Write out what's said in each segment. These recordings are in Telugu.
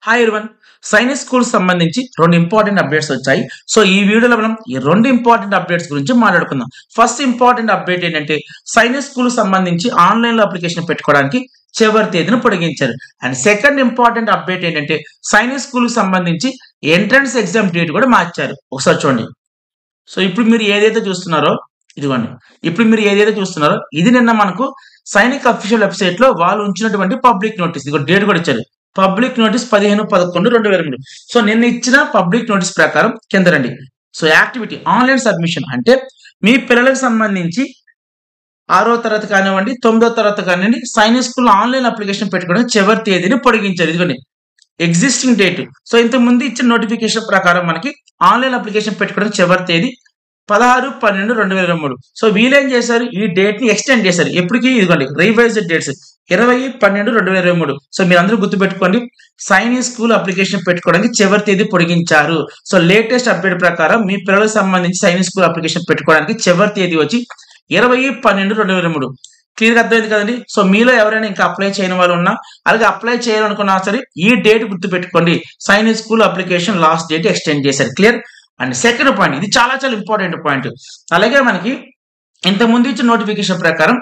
Hi everyone. సైనిక్ స్కూల్ సంబంధించి రెండు ఇంపార్టెంట్ అప్డేట్స్ వచ్చాయి. సో ఈ వీడియోలో మనం ఈ రెండు ఇంపార్టెంట్ అప్డేట్స్ గురించి మాట్లాడుకుందాం. ఫస్ట్ ఇంపార్టెంట్ అప్డేట్ ఏంటంటే సైనిక్ స్కూల్ సంబంధించి ఆన్లైన్ లో అప్లికేషన్ పెట్టుకోవడానికి చివరి తేదీని పొడిగించారు. అండ్ సెకండ్ ఇంపార్టెంట్ అప్డేట్ ఏంటంటే సైనిక్ స్కూల్ సంబంధించి ఎంట్రన్స్ ఎగ్జామ్ డేట్ కూడా మార్చారు. ఒకసారి చూడండి. సో ఇప్పుడు మీరు ఏదైతే చూస్తున్నారో ఇదిగోండి. ఇప్పుడు మీరు ఏదైతే చూస్తున్నారో ఇది నిన్న మనకు సైనిక్ అఫీషియల్ వెబ్సైట్ లో వాళ్ళు ఉంచినటువంటి పబ్లిక్ నోటీస్. ఇదిగో డేట్ కూడా ఇచ్చారు. Public notice 15/11/2023. సో నిన్న ఇచ్చిన పబ్లిక్ నోటీస్ ప్రకారం కింద రండి. సో యాక్టివిటీ ఆన్లైన్ సబ్మిషన్ అంటే మీ పిల్లలకు సంబంధించి 6వ తరగతి కానివ్వండి 9వ తరగతి కానివ్వండి సైనిక్ స్కూల్ ఆన్లైన్ అప్లికేషన్ పెట్టుకోవడం చివరి తేదీని పొడిగించారు. ఇదిగోండి ఎగ్జిస్టింగ్ డేట్. సో ఇంతకు ముందు ఇచ్చిన నోటిఫికేషన్ ప్రకారం మనకి ఆన్లైన్ అప్లికేషన్ పెట్టుకోవడం చివరి తేదీ 16/12/2023. సో వీళ్ళేం చేశారు, ఈ డేట్ ని ఎక్స్టెండ్ చేశారు. ఎప్పటికీ ఇదిగోండి రివైజ్డ్ డేట్స్ 20/12/2023. సో మీరు అందరూ గుర్తుపెట్టుకోండి, సైనిక్ స్కూల్ అప్లికేషన్ పెట్టుకోవడానికి చివరి తేదీ పొడిగించారు. సో లేటెస్ట్ అప్డేట్ ప్రకారం మీ పిల్లలకు సంబంధించి సైనిక్ స్కూల్ అప్లికేషన్ పెట్టుకోవడానికి చివరి తేదీ వచ్చి 20/12/2023. క్లియర్ గా అర్థమైంది కదండి. సో మీలో ఎవరైనా ఇంకా అప్లై చేయని వాళ్ళు ఉన్నా, అలాగే అప్లై చేయాలనుకున్నా సరే ఈ డేట్ గుర్తుపెట్టుకోండి, Sainik school application last date extend చేశారు. క్లియర్. అండ్ సెకండ్ పాయింట్, ఇది చాలా చాలా ఇంపార్టెంట్ పాయింట్. అలాగే మనకి ఇంతకుముందు ఇచ్చిన నోటిఫికేషన్ ప్రకారం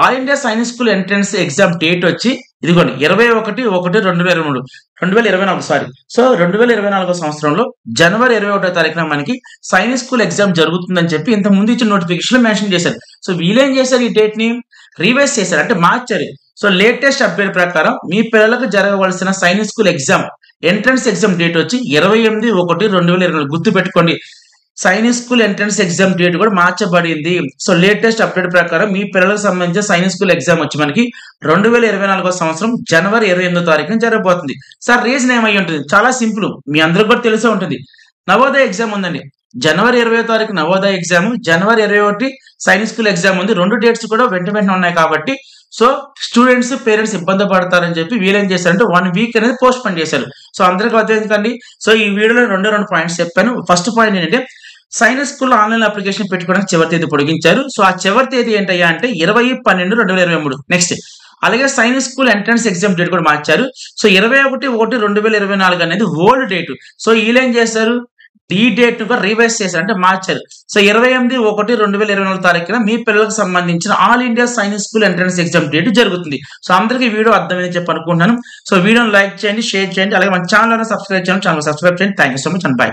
all India Sainik school entrance exam date వచ్చి ఇదిగోండి 21/1/2024 సారీ. సో 2024 సంవత్సరంలో జనవరి 21వ తారీఖున మనకి సైనిక్ స్కూల్ ఎగ్జామ్ జరుగుతుందని చెప్పి ఇంత ముందు ఇచ్చిన నోటిఫికేషన్ లో మెన్షన్ చేశారు. సో వీళ్ళేం చేశారు, ఈ డేట్ ని రివైజ్ చేశారు, అంటే మార్చారు. సో లేటెస్ట్ అప్డేట్ ప్రకారం మీ పిల్లలకు జరగవలసిన Sainik school exam entrance exam date వచ్చి 28/1/2024. గుర్తు పెట్టుకోండి, Sainik school entrance exam date కూడా మార్చబడింది. సో లేటెస్ట్ అప్డేట్ ప్రకారం మీ పిల్లలకు సంబంధించిన సైనిక్ స్కూల్ ఎగ్జామ్ వచ్చి మనకి 2024 సంవత్సరం జనవరి 28వ తారీఖున జరగబోతుంది. సార్ రీజన్ ఏమై ఉంటుంది, చాలా సింపుల్, మీ అందరికి కూడా తెలిసే ఉంటుంది. నవోదయ ఎగ్జామ్ ఉందండి. జనవరి 20వ తారీఖు నవోదయ ఎగ్జామ్, జనవరి 21 సైనిక్ స్కూల్ ఎగ్జామ్ ఉంది. రెండు డేట్స్ కూడా వెంట వెంటనే ఉన్నాయి కాబట్టి సో స్టూడెంట్స్ పేరెంట్స్ ఇబ్బంది పడతారని చెప్పి వీళ్ళేం చేశారంటే 1 వీక్ అనేది పోస్ట్ పోన్ చేశారు. సో అందరికీ అర్థం ఎందుకండి. సో ఈ వీడియోలో రెండు పాయింట్స్ చెప్పాను. ఫస్ట్ పాయింట్ ఏంటంటే సైనిక్ స్కూల్ ఆన్లైన్ అప్లికేషన్ పెట్టుకోవడానికి చివరి తేదీ పొడిగించారు. సో ఆ చివరి తేదీ ఏంటయ్యా అంటే 20/12/2023. నెక్స్ట్ అలాగే Sainik school entrance exam date కూడా మార్చారు. సో 21/1/2024 అనేది ఓల్డ్ డేట్. సో వీళ్ళేం చేశారు, ఈ డేట్ ను కూడా రివైజ్ చేశారు, అంటే మార్చారు. సో 28/1/2024 తారీఖున మీ పిల్లలకు సంబంధించిన all India Sainik school entrance exam date జరుగుతుంది. సో అందరికీ వీడియో అర్థమైందని చెప్పి అనుకుంటున్నాను. సో వీడియోని లైక్ చేయండి, షేర్ చేయండి, అలాగే మన ఛానల్ సబ్స్క్రైబ్ చేయండి. ఛానల్ సబ్స్క్రైబ్ చేయండి. Thank you so much and by.